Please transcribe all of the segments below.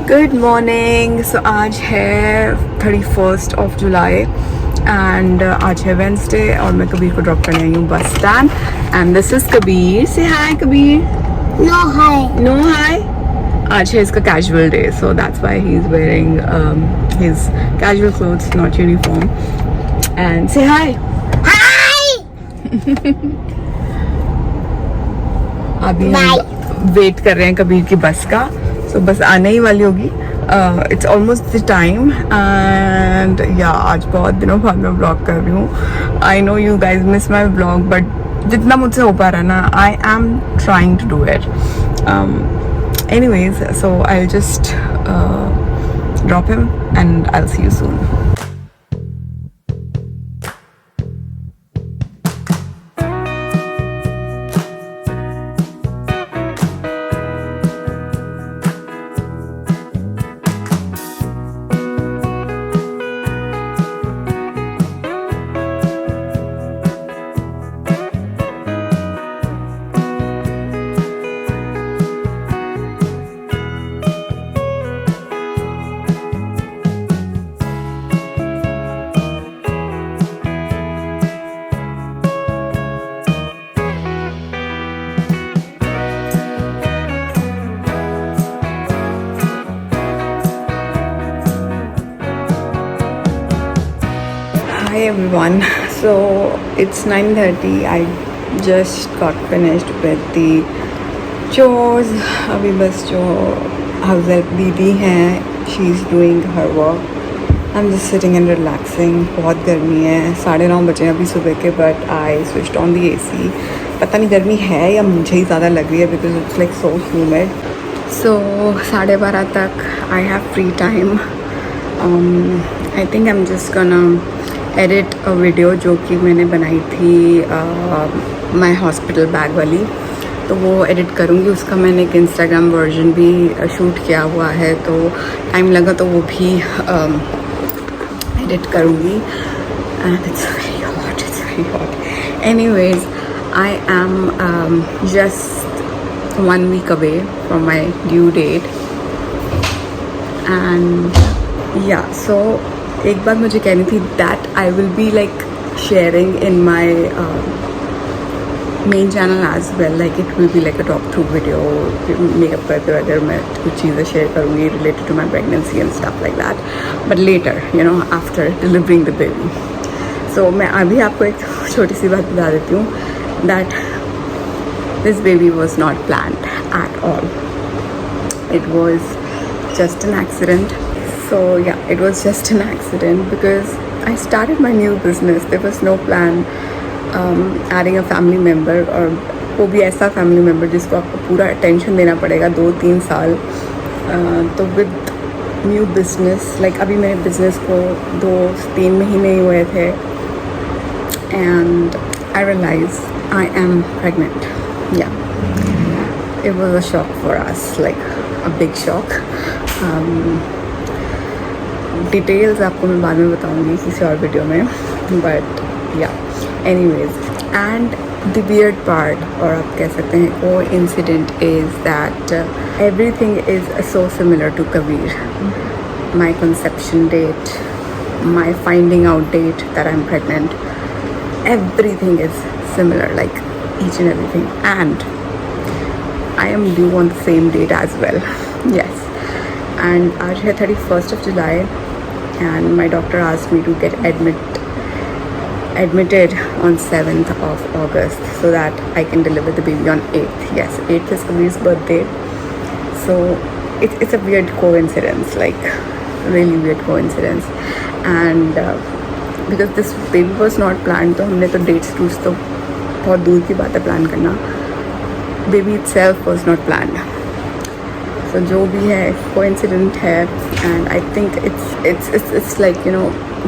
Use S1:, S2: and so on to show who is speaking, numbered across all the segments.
S1: Good morning. सो आज है 31st of July and आज है वेंसडे और मैं कबीर को ड्रॉप करने आई हूँ bus stand and this is Kabir. से हाय कबीर।
S2: No, hi.
S1: नो हाय। आज है इसका casual day so that's why he is wearing his casual clothes not uniform and से हाय।
S2: Hi.
S1: अभी हम वेट कर रहे हैं कबीर की बस का। सो बस आने ही वाली होगी। It's almost the time and या आज बहुत दिनों बाद मैं ब्लॉग कर रही हूँ। I know you guys miss my blog but जितना मुझसे हो पा रहा है ना I am trying to do it. Anyways so I just drop him and I will see you soon. Hi everyone. So it's 9:30. I just got finished with the chores. अभी बस जो हाउस हेल्प दीदी हैं she is doing her work. I am just sitting and relaxing. बहुत गर्मी है, 9:30 बजे अभी सुबह के but I switched on the AC। पता नहीं गर्मी है या मुझे ही ज़्यादा लग रही है because it's like so humid. So 12:30 तक I have free time. I think I am just gonna edit a video जो कि मैंने बनाई थी माय हॉस्पिटल बैग वाली, तो वो एडिट करूँगी। उसका मैंने एक इंस्टाग्राम वर्जन भी शूट किया हुआ है, तो टाइम लगा तो वो भी एडिट करूँगी। And it's very hot. Anyways I am just 1 week away from my due date and yeah, so एक बात मुझे कहनी थी that I will be like sharing in my main channel as well. Like it will be like a talk through video. Makeup करते हुए अगर मैं कुछ चीज़ें शेयर करूँगी related to my pregnancy and stuff like that, but later you know after delivering the baby. So मैं अभी आपको एक छोटी सी बात बता देती हूँ that this baby was not planned at all. It was just an accident. So yeah, it was just an accident because I started my new business. There was no plan adding a family member, और वो भी ऐसा family member जिसको आपको पूरा attention देना पड़ेगा 2-3 साल। तो with new business, like अभी मेरे business को 2-3 महीने ही हुए थे and I realized I am pregnant. Yeah, it was a shock for us, like a big shock. Details आपको मैं बाद में बताऊंगी किसी और वीडियो में, but yeah anyways and the weird part, और आप कह सकते हैं वो incident is that everything is so similar to Kabir. My conception date, my finding out date that I am pregnant, everything is similar, like each and everything, and I am due on the same date as well. Yes, and आज है 31st of July and my doctor asked me to get admitted on 7th of August so that I can deliver the baby on 8th. Yes, 8th is Kabir's birthday, so it's a weird coincidence, like really weird coincidence. And because this baby was not planned, तो हमने तो dates तो बहुत दूर की बात है plan करना। Baby itself was not planned. So जो भी है coincident है, and I think it's like you know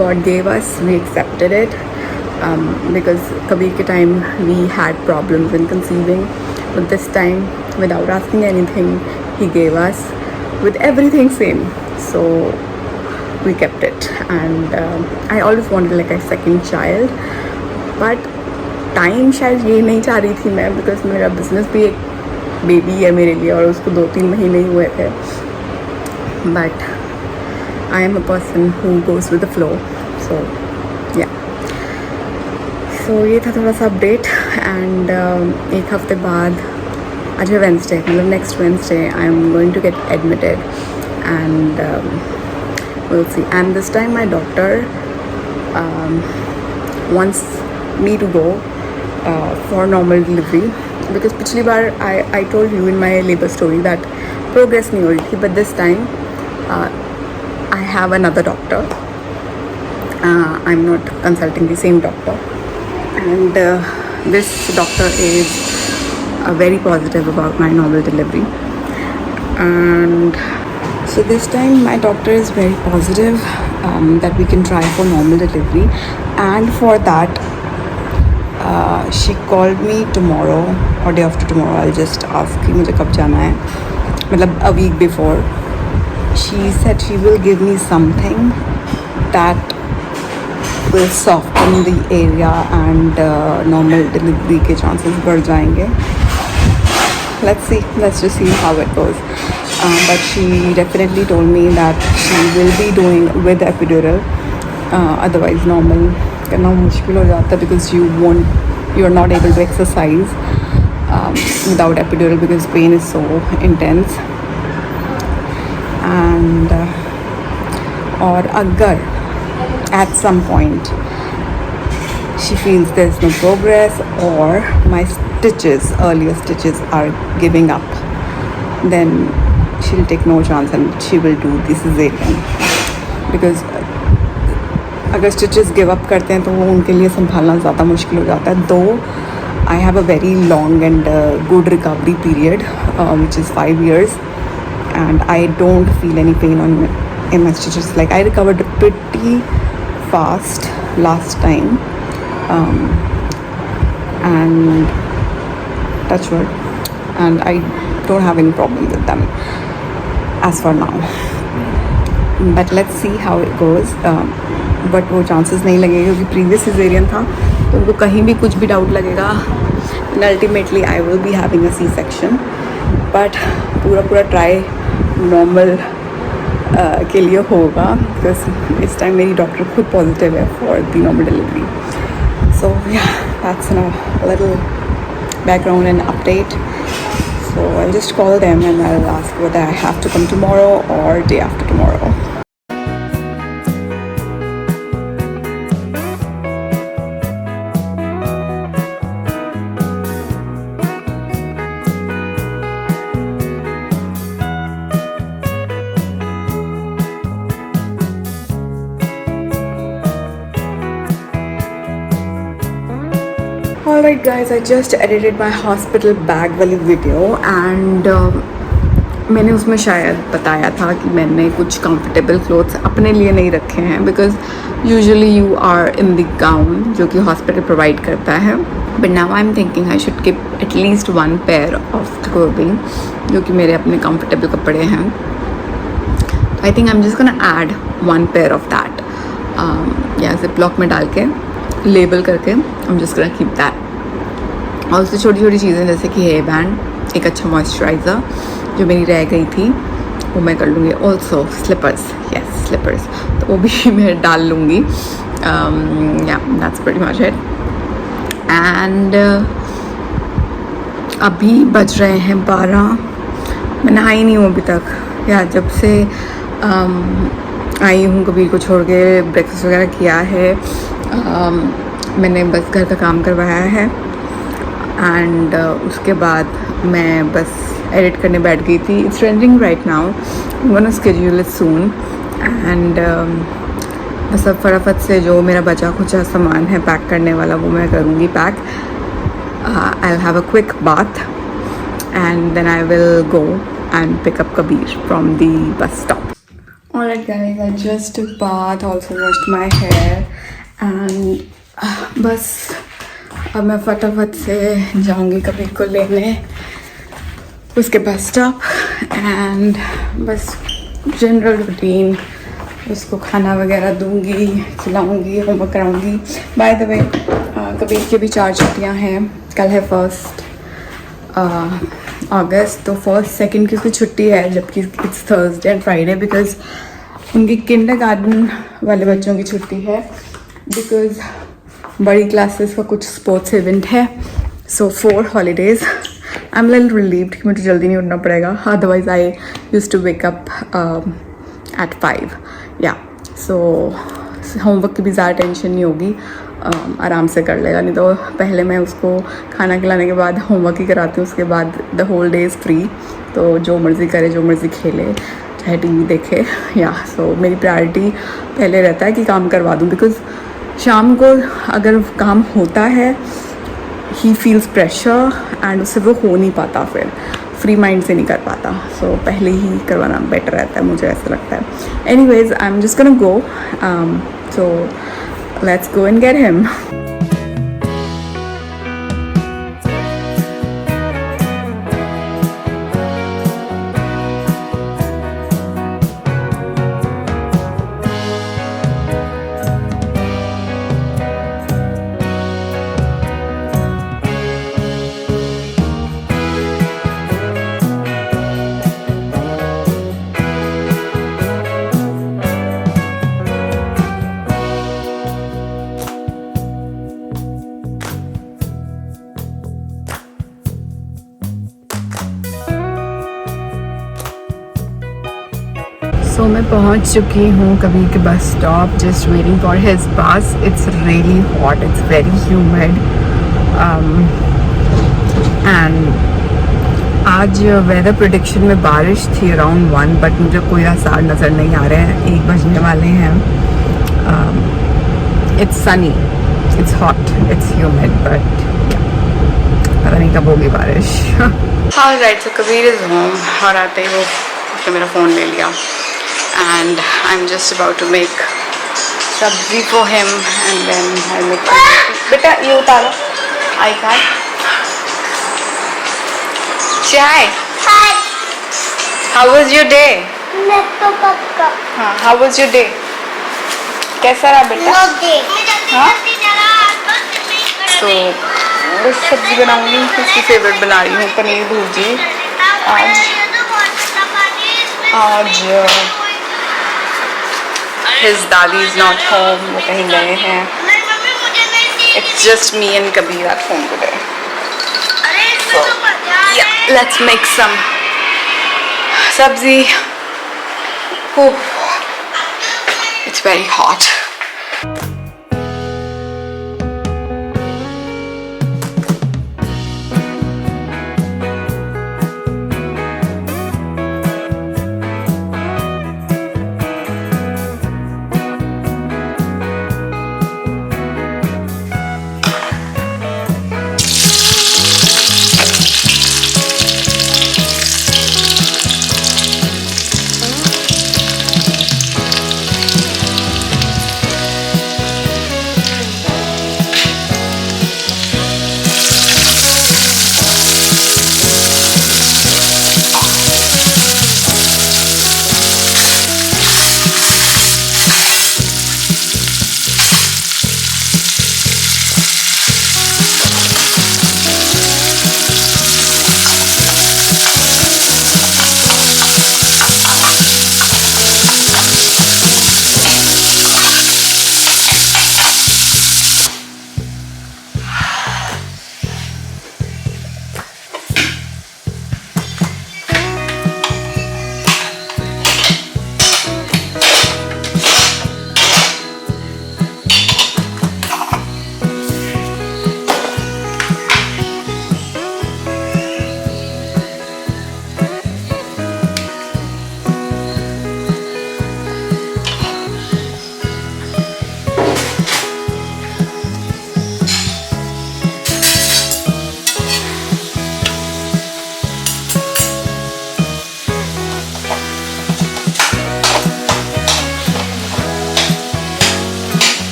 S1: God gave us, we accepted it, because Kabir के time we had problems in conceiving, but this time without asking anything he gave us with everything same, so we kept it. And I always wanted like a second child, but time शायद ये नहीं चाह रही थी मैं, because मेरा business भी एक बेबी है मेरे लिए और उसको 2-3 महीने ही हुए थे। but I am a person who goes with the flow. So yeah. So ये था थोड़ा सा अपडेट. एंड एक हफ्ते बाद आज है वेंसडे, मतलब next Wednesday I am going to get admitted and we'll see. And this time my doctor wants me to go for normal delivery, because पिछली बार I told you in my labor story that progress नहीं हो रही थी, but this time I have another doctor. I'm not consulting the same doctor, and this doctor is very positive about my normal delivery. And so this time my doctor is very positive that we can try for normal delivery, and for that she called me tomorrow or day after tomorrow. I'll just ask कि मुझे कब जाना है, मतलब a week before. She said she will give me something that will soften the area and normal delivery के chances बढ़ जाएंगे. Let's see, let's just see how it goes. But she definitely told me that she will be doing with epidural. Otherwise normal करना मुश्किल हो जाता है, because you are not able to exercise without epidural because pain is so intense. And और अगर at some point she feels there's no progress or my earlier stitches are giving up, then she'll take no chance and she will do the cesarean. Because अगर stitches give up करते हैं तो वो उनके लिए संभालना ज़्यादा मुश्किल हो जाता है. Though I have a very long and good recovery period, which is 5 years, and I don't feel any pain in my stitches. Like I recovered pretty fast last time, and touch wood, and I don't have any problem with them as for now. But let's see how it goes. But वो chances नहीं लगेगा क्योंकि previous cesarean था, तो उनको कहीं भी कुछ भी doubt लगेगा, and ultimately I will be having a C-section. But पूरा try normal के लिए होगा, because इस time मेरी डॉक्टर खुद positive है for the normal delivery. So yeah, that's a little background and update. So I'll just call them and I'll ask whether I have to come tomorrow or day after tomorrow. Alright guys, I just edited my hospital bag वाली video, and मैंने उसमें शायद बताया था कि मैंने कुछ comfortable clothes अपने लिए नहीं रखे हैं, because usually you are in the gown जो कि hospital provide करता है. But now I'm thinking I should keep at least one pair of clothing जो कि मेरे अपने comfortable कपड़े हैं. I think I'm just gonna add one pair of that. या ziploc में डाल के label करके I'm just gonna keep that. और उससे छोटी छोटी चीज़ें जैसे कि हेयर बैंड, एक अच्छा मॉइस्चराइज़र जो मेरी रह गई थी वो मैं कर लूँगी. ऑल्सो स्लीपर्स, यस स्लीपर्स, तो वो भी मैं डाल लूँगी. या that's pretty much it. And अभी बज रहे हैं 12. मैं नहाई नहीं हूँ अभी तक. या जब से आई हूँ कबीर को छोड़ के ब्रेकफास्ट वगैरह किया है, मैंने बस घर का काम करवाया है, एंड उसके बाद मैं बस एडिट करने बैठ गई थी. It's trending right now, I am gonna schedule it soon. And बस अब फटाफट से जो मेरा बचा खुचा सामान है पैक करने वाला वो मैं करूँगी pack. I will have a quick bath and then I will go and pick up Kabir from the bus stop. Alright guys, I just took bath, also washed my hair, and बस अब मैं फटाफट से जाऊंगी कबीर को लेने उसके बस स्टॉप. एंड बस जनरल रूटीन, उसको खाना वगैरह दूंगी, खिलाऊंगी, होमवर्क कराऊंगी. बाय द वे कबीर की भी 4 छुट्टियां हैं. कल है फर्स्ट अगस्त, तो फर्स्ट सेकंड की उसकी छुट्टी है, जबकि it's Thursday and Friday because उनकी किंडरगार्टन वाले बच्चों की छुट्टी है बिकॉज बड़ी क्लासेस का कुछ स्पोर्ट्स इवेंट है. So 4 holidays. I am little relieved कि मुझे जल्दी नहीं उठना पड़ेगा, otherwise I used to wake up at 5. या सो होमवर्क की भी ज़्यादा टेंशन नहीं होगी, आराम से कर लेगा. नहीं तो पहले मैं उसको खाना खिलाने के बाद होमवर्क ही कराती हूँ, उसके बाद the whole day is free. तो जो मर्ज़ी करे, जो मर्ज़ी खेले, चाहे टीवी देखे. या सो मेरी प्रायोरिटी पहले रहता है कि काम करवा दूँ, बिकॉज़ शाम को अगर काम होता है ही फील्स प्रेशर एंड उससे वो हो नहीं पाता, फिर फ्री माइंड से नहीं कर पाता. सो पहले ही करवाना बेटर रहता है, मुझे ऐसा लगता है. Anyways I am just gonna go, so let's go and get him. So मैं पहुंच चुकी हूँ कबीर के bus stop, just waiting for his bus. It's really hot, it's very humid and आज वेदर प्रेडिक्शन में बारिश थी अराउंड 1, बट मुझे कोई आसार नज़र नहीं आ रहे हैं. 1 बजने वाले हैं. It's Sunny, it's hot, it's humid, but पता नहीं कब होगी बारिश. हाँ right, so Kabir is home और आते ही वो उसने मेरा फ़ोन ले लिया. And I'm just about to make sabzi for him and then I'll make beta ye utaro iPad. Chai,
S2: Hi.
S1: how was your day?
S2: Netto papa.
S1: हाँ, how was your day? कैसा रहा बेटा?
S2: No day.
S1: हाँ? So बस सब्जी बनाऊंगी, इसकी favourite बना रही हूँ पनीर भुर्जी. आज his daddy is not home, वो कहीं गए हैं. It's just me and Kabir at home today. So yeah, let's make some sabzi. Whew. It's very hot.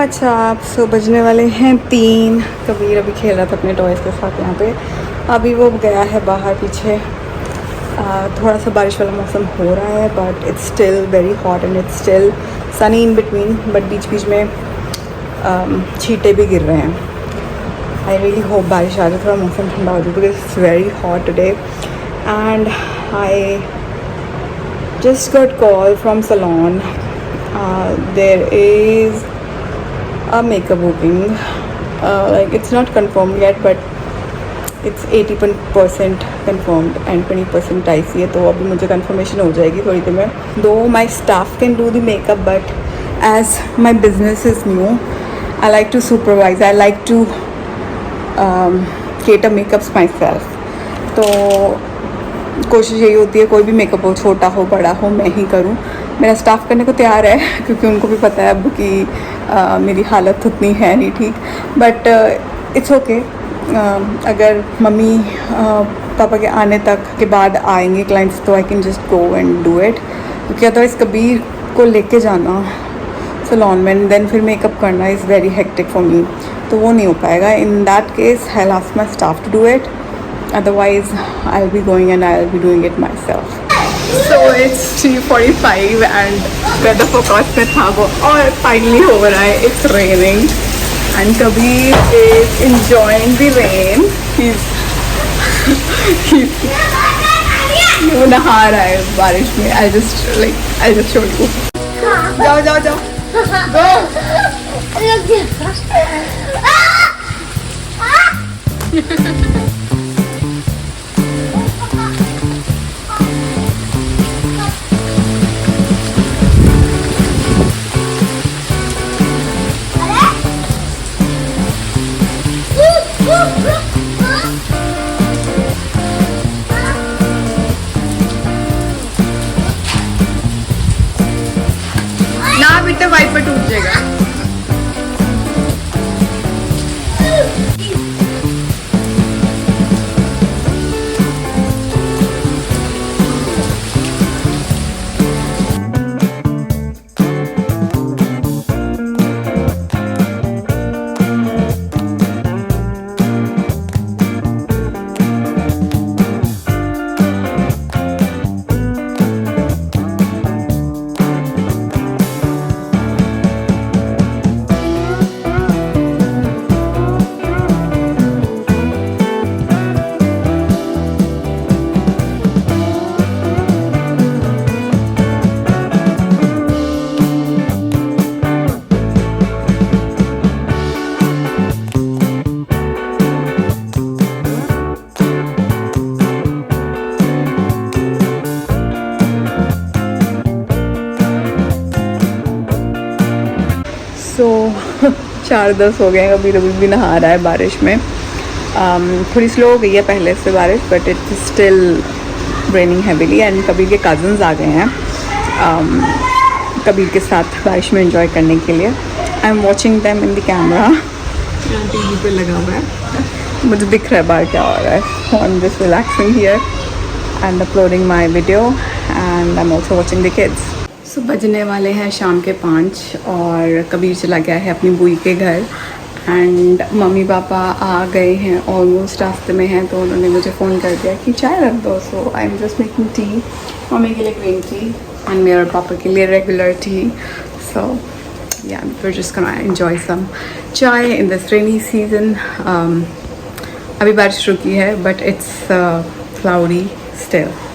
S1: What's up. So बजने वाले हैं 3। कबीर अभी खेल रहा था अपने टॉयज़ के साथ यहाँ पे, अभी वो गया है बाहर पीछे। थोड़ा सा बारिश वाला मौसम हो रहा है but it's still very hot and it's still sunny in between, but बीच बीच में छींटे भी गिर रहे हैं। आई रियली होप बारिश आ जाए, थोड़ा मौसम ठंडा हो जाए because it's very hot today. And I just got call from salon, there is a makeup booking, like it's not confirmed yet but it's 80% confirmed and 20% IC है, तो अभी मुझे confirmation हो जाएगी थोड़ी देर में। Though my staff can do the makeup but as my business is new I like to supervise, I like to cater makeups myself। तो कोशिश यही होती है कोई भी मेकअप हो, छोटा हो बड़ा हो, मैं ही करूं। मेरा स्टाफ करने को तैयार है क्योंकि उनको भी पता है अब कि मेरी हालत उतनी है नहीं ठीक, बट इट्स ओके। अगर मम्मी पापा के आने तक के बाद आएंगे क्लाइंट्स तो I can just go and do it, क्योंकि अदरवाइज़ कबीर को लेके जाना सलोन में देन फिर मेकअप करना is very hectic for me, तो वो नहीं हो पाएगा। In that case I will ask my staff to do it, otherwise I'll be going and I'll be doing it myself। So it's 3:45 and weather forecast में था वो और finally हो रहा है, it's raining and Kabir is enjoying the rain। he's वो नहा रहा है बारिश में। I'll just show you। जाओ जाओ जाओ ना बेटा वाइपर टूट जाएगा। सो 4:10 हो गए, अभी भी नहा रहा है बारिश में। थोड़ी स्लो हो गई है पहले से बारिश but it's still raining heavily and Kabir के कज़न्स आ गए हैं कबीर के साथ बारिश में एंजॉय करने के लिए। I am watching them in the camera, TV पे लगा हुआ है, मुझे दिख रहा है बाहर क्या हो रहा है। I am just relaxing here and uploading my video and I am also watching the kids. So बजने वाले हैं शाम के 5 और कबीर चला गया है अपनी बुई के घर एंड मम्मी पापा आ गए हैं, ऑलमोस्ट रास्ते में हैं, तो उन्होंने मुझे फ़ोन कर दिया कि चाय रख दो। So I am just making tea, mummy के लिए ग्रीन टी एंड मेरे और पापा के लिए रेगुलर टी। सो या we're just gonna enjoy some chai in this rainy season। अभी बारिश रुकी है बट इट्स cloudy still।